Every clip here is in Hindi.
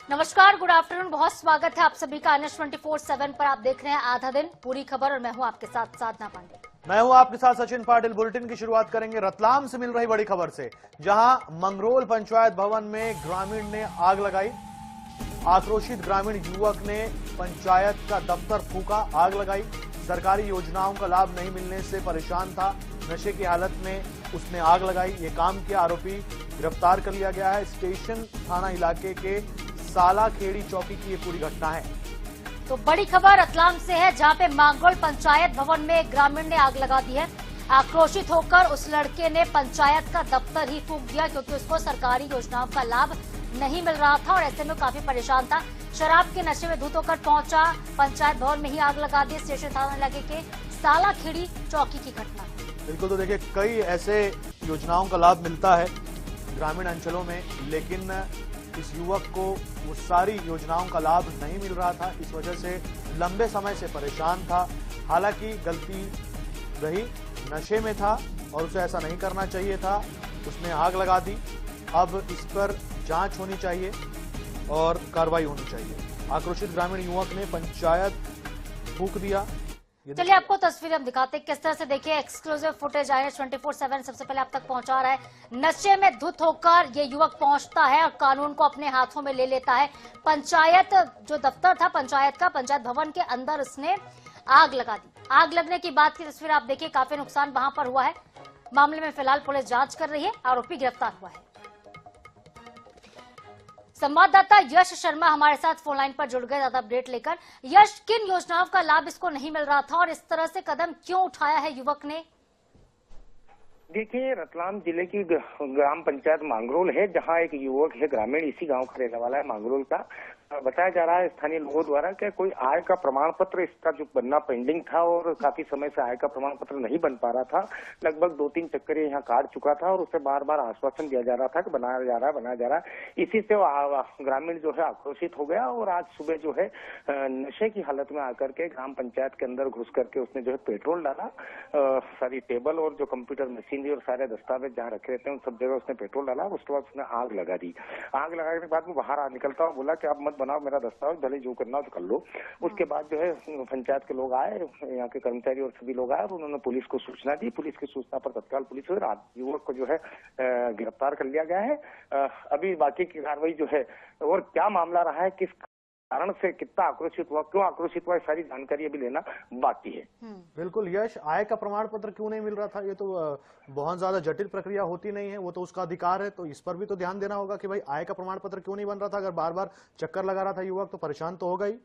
नमस्कार, गुड आफ्टरनून। बहुत स्वागत है आप सभी का NH 24/7 पर। आप देख रहे हैं आधा दिन पूरी खबर और मैं हूं आपके साथ साधना पांडे। मैं हूं आपके साथ सचिन पाटिल। बुलेटिन की शुरुआत करेंगे रतलाम से मिल रही बड़ी खबर से, जहां मंगरोल पंचायत भवन में ग्रामीण ने आग लगाई। आक्रोशित ग्रामीण युवक ने पंचायत का दफ्तर फूका, आग लगाई। सरकारी योजनाओं का लाभ नहीं मिलने से परेशान था, नशे की हालत में उसने आग लगाई। ये काम किया आरोपी गिरफ्तार कर लिया गया है। स्टेशन थाना इलाके के सालाखेड़ी चौकी की ये पूरी घटना है। तो बड़ी खबर रतलाम से है, जहां पे मंगरोल पंचायत भवन में ग्रामीण ने आग लगा दी है। आक्रोशित होकर उस लड़के ने पंचायत का दफ्तर ही फूंक दिया, क्योंकि उसको सरकारी योजनाओं का लाभ नहीं मिल रहा था और ऐसे में काफी परेशान था। शराब के नशे में धुत होकर पहुंचा, पंचायत भवन में ही आग लगा दी। स्टेशन थाना इलाके के सालाखेड़ी चौकी की घटना। बिल्कुल, तो देखिए कई ऐसे योजनाओं का लाभ मिलता है ग्रामीण अंचलों में, लेकिन इस युवक को वो सारी योजनाओं का लाभ नहीं मिल रहा था। इस वजह से लंबे समय से परेशान था। हालांकि गलती रही, नशे में था और उसे ऐसा नहीं करना चाहिए था। उसने आग लगा दी। अब इस पर जांच होनी चाहिए और कार्रवाई होनी चाहिए। आक्रोशित ग्रामीण युवक ने पंचायत फूंक दिया। चलिए आपको तस्वीरें हम दिखाते हैं किस तरह से। देखिए एक्सक्लूसिव फुटेज NH 24/7 सबसे पहले आप तक पहुंचा रहा है। नशे में धुत होकर ये युवक पहुंचता है और कानून को अपने हाथों में ले लेता है। पंचायत जो दफ्तर था पंचायत का, पंचायत भवन के अंदर उसने आग लगा दी। आग लगने की बात की तस्वीर आप देखिए, काफी नुकसान वहां पर हुआ है। मामले में फिलहाल पुलिस जांच कर रही है, आरोपी गिरफ्तार हुआ है। संवाददाता यश शर्मा हमारे साथ फोन लाइन पर जुड़ गए ज्यादा अपडेट लेकर। यश, किन योजनाओं का लाभ इसको नहीं मिल रहा था और इस तरह से कदम क्यों उठाया है युवक ने? देखिए, रतलाम जिले की ग्राम पंचायत मंगरोल है, जहां एक युवक है, ग्रामीण इसी गांव का रहने वाला है मंगरोल का। बताया जा रहा है स्थानीय लोगों द्वारा कि कोई आय का प्रमाण पत्र इसका जो बनना पेंडिंग था और काफी समय से आय का प्रमाण पत्र नहीं बन पा रहा था। लगभग 2-3 चक्कर यहाँ काट चुका था और उसे बार बार आश्वासन दिया जा रहा था कि बनाया जा रहा है। इसी से ग्रामीण जो है आक्रोशित हो गया और आज सुबह जो है नशे की हालत में आकर के ग्राम पंचायत के अंदर घुस करके उसने जो है पेट्रोल डाला। सारी टेबल और जो कंप्यूटर मशीनरी और सारे दस्तावेज जहाँ रखे रहते हैं उन सब जगह उसने पेट्रोल डाला। उसके बाद उसने आग लगा दी। आग लगाने के बाद वो बाहर निकलता और बोला कि आप मत बनाओ मेरा दस्तावेज, भले जो करना हो तो कर लो। उसके बाद जो है पंचायत के लोग आए, यहाँ के कर्मचारी और सभी लोग आए और उन्होंने पुलिस को सूचना दी। पुलिस की सूचना पर तत्काल पुलिस हुई। युवक को जो है गिरफ्तार कर लिया गया है। अभी बाकी की कार्रवाई जो है और क्या मामला रहा है, किस कारण से कितना आक्रोशित हुआ, क्यों आक्रोशित हुआ, सारी जानकारी अभी लेना बाकी है। बिल्कुल यश, आय का प्रमाण पत्र क्यों नहीं मिल रहा था? ये तो बहुत ज्यादा जटिल प्रक्रिया होती नहीं है, वो तो उसका अधिकार है। तो इस पर भी तो ध्यान देना होगा कि भाई आय का प्रमाण पत्र क्यों नहीं बन रहा था। अगर बार बार चक्कर लगा रहा था युवक तो परेशान तो होगा ही।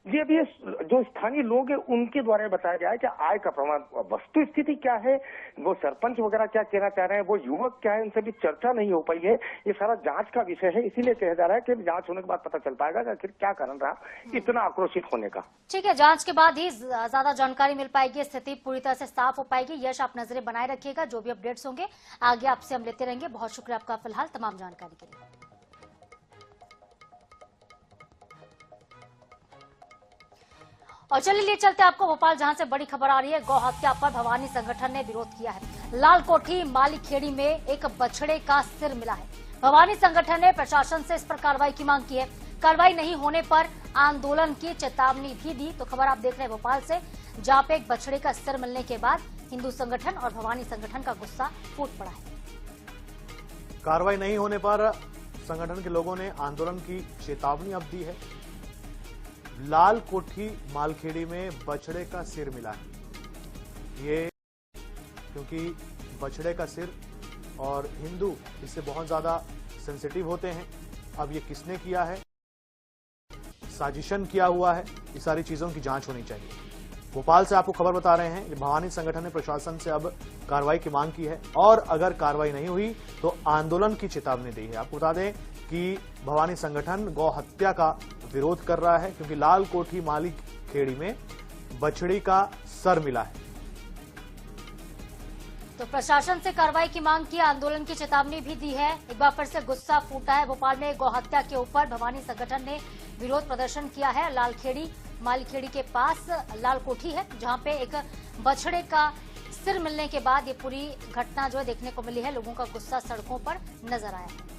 जी, अभी जो स्थानीय लोग हैं उनके द्वारा बताया गया है कि आय का प्रमाण, वस्तु स्थिति क्या है, वो सरपंच वगैरह क्या कहना चाह रहे हैं, वो युवक क्या है, उनसे भी चर्चा नहीं हो पाई है। ये सारा जांच का विषय है, इसीलिए कहा जा रहा है कि जांच होने के बाद पता चल पाएगा कि आखिर क्या कारण रहा इतना आक्रोशित होने का। ठीक है, जांच के बाद ही ज्यादा जानकारी मिल पाएगी, स्थिति पूरी तरह से साफ हो पाएगी। यश, आप नजरें बनाए रखिएगा, जो भी अपडेट्स होंगे आगे आपसे हम लेते रहेंगे। बहुत शुक्रिया आपका फिलहाल तमाम जानकारी के लिए। और चलिए ले चलते आपको भोपाल, जहां से बड़ी खबर आ रही है। गौ हत्या पर भवानी संगठन ने विरोध किया है। लालकोठी मालीखेड़ी में एक बछड़े का सिर मिला है। भवानी संगठन ने प्रशासन से इस पर कार्रवाई की मांग की है। कार्रवाई नहीं होने पर आंदोलन की चेतावनी भी दी। तो खबर आप देख रहे हैं भोपाल से, जहां पे एक बछड़े का सिर मिलने के बाद हिंदू संगठन और भवानी संगठन का गुस्सा फूट पड़ा है। कार्रवाई नहीं होने पर संगठन के लोगों ने आंदोलन की चेतावनी अब दी है। लाल कोठी मालखेड़ी में बछड़े का सिर मिला है। ये क्योंकि बछड़े का सिर और हिंदू इससे बहुत ज्यादा सेंसिटिव होते हैं। अब ये किसने किया है, साजिशन किया हुआ है, ये सारी चीजों की जांच होनी चाहिए। भोपाल से आपको खबर बता रहे हैं, भवानी संगठन ने प्रशासन से अब कार्रवाई की मांग की है और अगर कार्रवाई नहीं हुई तो आंदोलन की चेतावनी दी है। आपको बता दें कि भवानी संगठन गौ हत्या का विरोध कर रहा है, क्योंकि लाल कोठी मालीखेड़ी में बछड़ी का सर मिला है। तो प्रशासन से कार्रवाई की मांग की, आंदोलन की चेतावनी भी दी है। एक बार फिर से गुस्सा फूटा है। भोपाल में गौ हत्या के ऊपर भवानी संगठन ने विरोध प्रदर्शन किया है। लालखेड़ी मालीखेड़ी के पास लाल कोठी है, जहां पे एक बछड़े का सिर मिलने के बाद ये पूरी घटना जो है देखने को मिली है। लोगों का गुस्सा सड़कों पर नजर आया है।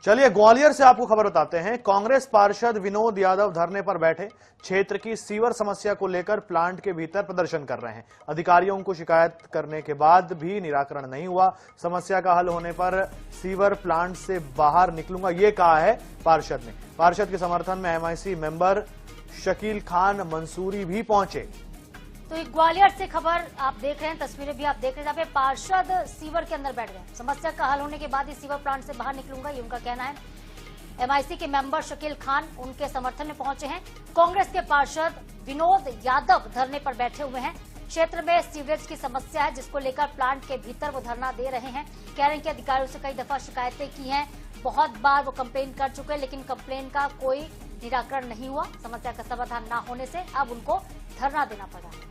चलिए ग्वालियर से आपको खबर बताते हैं। कांग्रेस पार्षद विनोद यादव धरने पर बैठे, क्षेत्र की सीवर समस्या को लेकर प्लांट के भीतर प्रदर्शन कर रहे हैं। अधिकारियों को शिकायत करने के बाद भी निराकरण नहीं हुआ। समस्या का हल होने पर सीवर प्लांट से बाहर निकलूंगा, ये कहा है पार्षद ने। पार्षद के समर्थन में MIC मेंबर शकील खान मंसूरी भी पहुंचे। तो एक ग्वालियर से खबर आप देख रहे हैं, तस्वीरें भी आप देख रहे हैं, जहाँ पे पार्षद सीवर के अंदर बैठ गए। समस्या का हल होने के बाद ही सीवर प्लांट से बाहर निकलूंगा, ये उनका कहना है। MIC के मेंबर शकील खान उनके समर्थन में पहुंचे हैं। कांग्रेस के पार्षद विनोद यादव धरने पर बैठे हुए हैं। क्षेत्र में सीवरेज की समस्या है, जिसको लेकर प्लांट के भीतर वो धरना दे रहे हैं। कह रहे हैं कि अधिकारियों से कई दफा शिकायतें की हैं, बहुत बार वो कंप्लेन कर चुके हैं, लेकिन कंप्लेन का कोई निराकरण नहीं हुआ। समस्या का समाधान न होने से अब उनको धरना देना पड़ा है।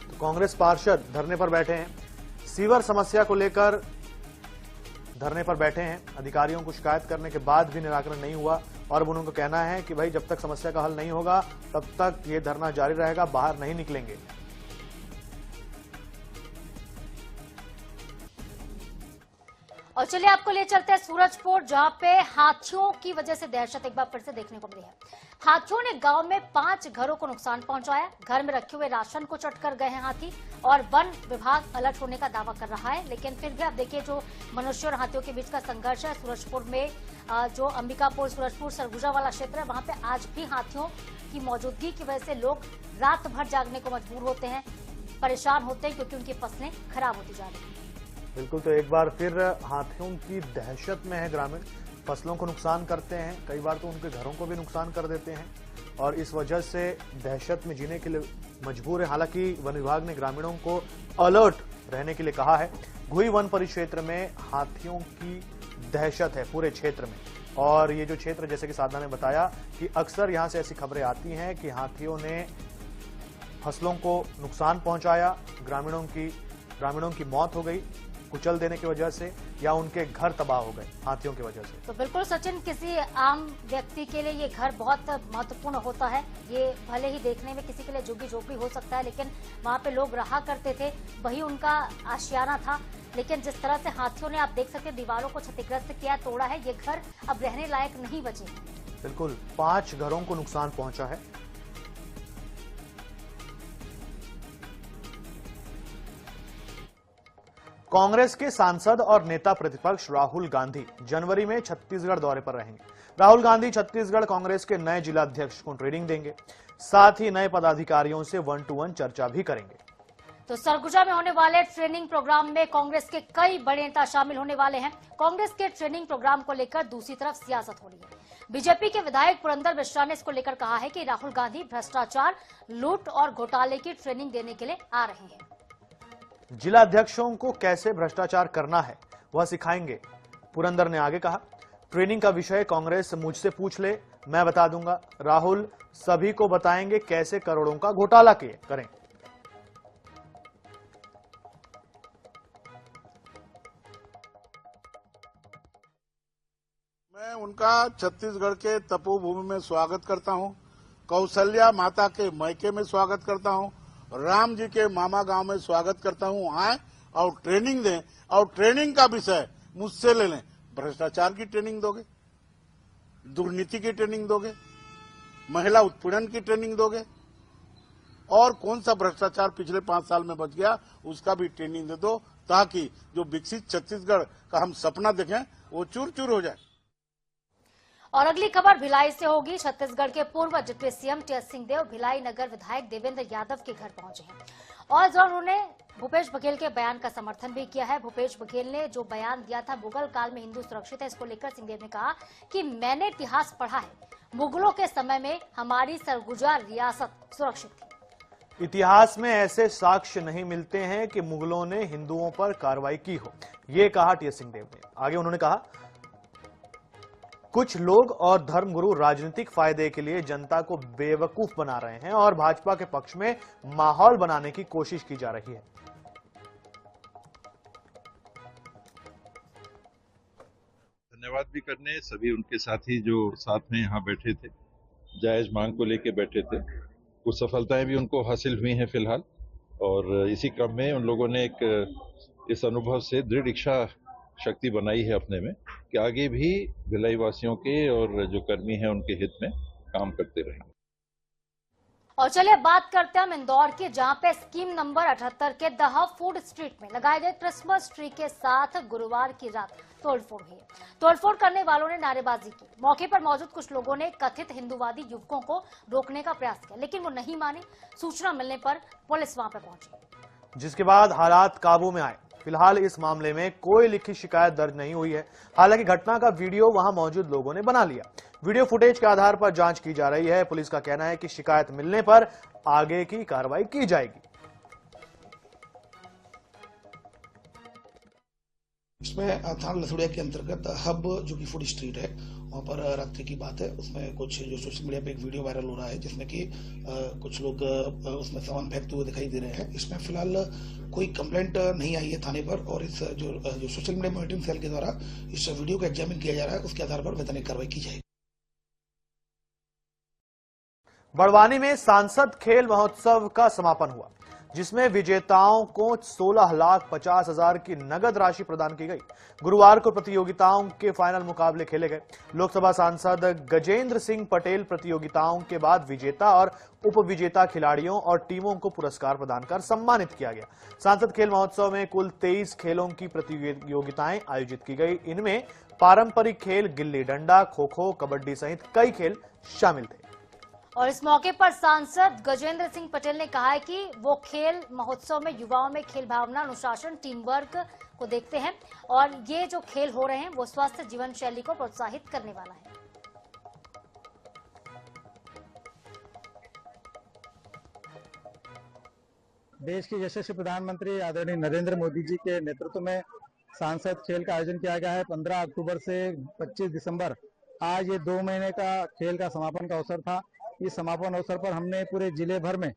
तो कांग्रेस पार्षद धरने पर बैठे हैं, सीवर समस्या को लेकर धरने पर बैठे हैं। अधिकारियों को शिकायत करने के बाद भी निराकरण नहीं हुआ और अब उनका कहना है कि भाई जब तक समस्या का हल नहीं होगा तब तक ये धरना जारी रहेगा, बाहर नहीं निकलेंगे। और चलिए आपको ले चलते हैं सूरजपुर, जहां पे हाथियों की वजह से दहशत एक बार फिर से देखने को मिली है। हाथियों ने गांव में 5 घरों को नुकसान पहुंचाया। घर में रखे हुए राशन को चटकर गए हैं हाथी और वन विभाग अलर्ट होने का दावा कर रहा है। लेकिन फिर भी आप देखिए, जो मनुष्य और हाथियों के बीच का संघर्ष है सूरजपुर में, जो अंबिकापुर, सूरजपुर, सरगुजा वाला क्षेत्र है, वहां पे आज भी हाथियों की मौजूदगी की वजह से लोग रात भर जागने को मजबूर होते हैं, परेशान होते हैं, क्योंकि उनकी फसलें खराब होती जा रही हैं। बिल्कुल, तो एक बार फिर हाथियों की दहशत में है ग्रामीण। फसलों को नुकसान करते हैं, कई बार तो उनके घरों को भी नुकसान कर देते हैं और इस वजह से दहशत में जीने के लिए मजबूर है। हालांकि वन विभाग ने ग्रामीणों को अलर्ट रहने के लिए कहा है। घुई वन परिक्षेत्र में हाथियों की दहशत है पूरे क्षेत्र में। और ये जो क्षेत्र, जैसे कि साधना ने बताया कि अक्सर यहां से ऐसी खबरें आती हैं कि हाथियों ने फसलों को नुकसान पहुंचाया, ग्रामीणों की मौत हो गई कुचल देने की वजह से, या उनके घर तबाह हो गए हाथियों की वजह से। तो बिल्कुल सचिन, किसी आम व्यक्ति के लिए ये घर बहुत महत्वपूर्ण होता है। ये भले ही देखने में किसी के लिए झुग्गी झोपड़ी हो सकता है, लेकिन वहां पे लोग रहा करते थे, वही उनका आशियाना था। लेकिन जिस तरह से हाथियों ने, आप देख सकते हैं, दीवारों को क्षतिग्रस्त किया, तोड़ा है, ये घर अब रहने लायक नहीं बचे। बिल्कुल, 5 घरों को नुकसान पहुंचा है। कांग्रेस के सांसद और नेता प्रतिपक्ष राहुल गांधी जनवरी में छत्तीसगढ़ दौरे पर रहेंगे। राहुल गांधी छत्तीसगढ़ कांग्रेस के नए जिलाध्यक्ष को ट्रेनिंग देंगे, साथ ही नए पदाधिकारियों से 1-to-1 चर्चा भी करेंगे। तो सरगुजा में होने वाले ट्रेनिंग प्रोग्राम में कांग्रेस के कई बड़े नेता शामिल होने वाले हैं। कांग्रेस के ट्रेनिंग प्रोग्राम को लेकर दूसरी तरफ सियासत हो रही है। बीजेपी के विधायक पुरंदर मिश्रा ने इसको लेकर कहा है कि राहुल गांधी भ्रष्टाचार, लूट और घोटाले की ट्रेनिंग देने के लिए आ रहे हैं। जिला अध्यक्षों को कैसे भ्रष्टाचार करना है वह सिखाएंगे, पुरंदर ने आगे कहा। ट्रेनिंग का विषय कांग्रेस मुझसे पूछ ले, मैं बता दूंगा। राहुल सभी को बताएंगे कैसे करोड़ों का घोटाला करें। मैं उनका छत्तीसगढ़ के तपोभूमि में स्वागत करता हूं, कौशल्या माता के मैके में स्वागत करता हूं, राम जी के मामा गांव में स्वागत करता हूं। आए और ट्रेनिंग दें, और ट्रेनिंग का विषय मुझसे ले लें। भ्रष्टाचार की ट्रेनिंग दोगे, दुर्नीति की ट्रेनिंग दोगे, महिला उत्पीड़न की ट्रेनिंग दोगे, और कौन सा भ्रष्टाचार पिछले 5 साल में बच गया उसका भी ट्रेनिंग दे दो, ताकि जो विकसित छत्तीसगढ़ का हम सपना देखें वो चूर चूर हो जाए। और अगली खबर भिलाई से होगी। छत्तीसगढ़ के पूर्व deputy CM TS Singhdeo Bhilai Nagar विधायक देवेंद्र यादव के घर पहुंचे हैं और जरूर उन्होंने भूपेश बघेल के बयान का समर्थन भी किया है। भूपेश बघेल ने जो बयान दिया था, मुगल काल में हिंदू सुरक्षित है, इसको लेकर सिंहदेव ने कहा कि मैंने इतिहास पढ़ा है, मुगलों के समय में हमारी सरगुजा रियासत सुरक्षित थी। इतिहास में ऐसे साक्ष्य नहीं मिलते हैं कि मुगलों ने हिंदुओं पर कार्रवाई की हो, ये कहा टीएस सिंहदेव ने। आगे उन्होंने कहा, कुछ लोग और धर्मगुरु राजनीतिक फायदे के लिए जनता को बेवकूफ बना रहे हैं और भाजपा के पक्ष में माहौल बनाने की कोशिश की जा रही है। धन्यवाद भी करने सभी उनके साथी जो साथ में यहाँ बैठे थे, जायज मांग को लेकर बैठे थे। कुछ सफलताएं भी उनको हासिल हुई हैं फिलहाल, और इसी क्रम में उन लोगों ने इस अनुभव से दृढ़ इच्छा शक्ति बनाई है अपने में कि आगे भी भिलाई वासियों के और जो कर्मी हैं उनके हित में काम करते रहेंगे। और चलिए बात करते हैं हम इंदौर की, जहां पे स्कीम नंबर 78 के दहा फूड स्ट्रीट में लगाए गए क्रिसमस ट्री के साथ गुरुवार की रात तोड़फोड़ हुई। तोड़फोड़ करने वालों ने नारेबाजी की। मौके पर मौजूद कुछ लोगों ने कथित हिंदूवादी युवकों को रोकने का प्रयास किया, लेकिन वो नहीं माने। सूचना मिलने पर पुलिस वहां पर पहुंची, जिसके बाद हालात काबू में आए। फिलहाल इस मामले में कोई लिखित शिकायत दर्ज नहीं हुई है। हालांकि घटना का वीडियो वहां मौजूद लोगों ने बना लिया। वीडियो फुटेज के आधार पर जांच की जा रही है। पुलिस का कहना है कि शिकायत मिलने पर आगे की कार्रवाई की जाएगी। इसमें थाना लथुड़िया के अंतर्गत हब जो कि फूड स्ट्रीट है, वहाँ पर रात्रि की बात है। उसमें कुछ जो सोशल मीडिया पे एक वीडियो वायरल हो रहा है जिसमें कि कुछ लोग उसमें सामान फेंकते हुए दिखाई दे रहे हैं। इसमें फिलहाल कोई कंप्लेंट नहीं आई है थाने पर, और इस जो सोशल मीडिया मॉनिटरिंग सेल के द्वारा इस वीडियो को एग्जामिन किया जा रहा है, उसके आधार पर वैधानिक कार्रवाई की जाएगी। बड़वानी में सांसद खेल महोत्सव का समापन हुआ, जिसमें विजेताओं को 16,50,000 की नगद राशि प्रदान की गई। गुरुवार को प्रतियोगिताओं के फाइनल मुकाबले खेले गए। लोकसभा सांसद गजेंद्र सिंह पटेल प्रतियोगिताओं के बाद विजेता और उपविजेता खिलाड़ियों और टीमों को पुरस्कार प्रदान कर सम्मानित किया गया। सांसद खेल महोत्सव में कुल 23 खेलों की प्रतियोगिताएं आयोजित की गई। इनमें पारंपरिक खेल, गिल्ली डंडा, खो खो, कबड्डी सहित कई खेल शामिल थे। और इस मौके पर सांसद गजेंद्र सिंह पटेल ने कहा है कि वो खेल महोत्सव में युवाओं में खेल भावना, अनुशासन, टीम वर्क को देखते हैं, और ये जो खेल हो रहे हैं वो स्वस्थ जीवन शैली को प्रोत्साहित करने वाला है। देश के यशस्वी प्रधानमंत्री आदरणीय नरेंद्र मोदी जी के नेतृत्व में सांसद खेल का आयोजन किया गया है। 15 अक्टूबर से 25 दिसंबर, आज ये 2 महीने का खेल का समापन का अवसर था। इस समापन अवसर पर हमने पूरे जिले भर में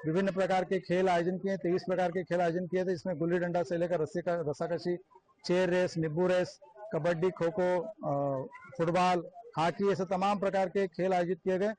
विभिन्न प्रकार के खेल आयोजन किए। 23 प्रकार के खेल आयोजन किए थे, जिसमें गुल्ली डंडा से लेकर रस्साकशी, चेयर रेस, नींबू race, kabaddi, kho kho, football, hockey, ऐसे तमाम प्रकार के खेल आयोजित किए गए।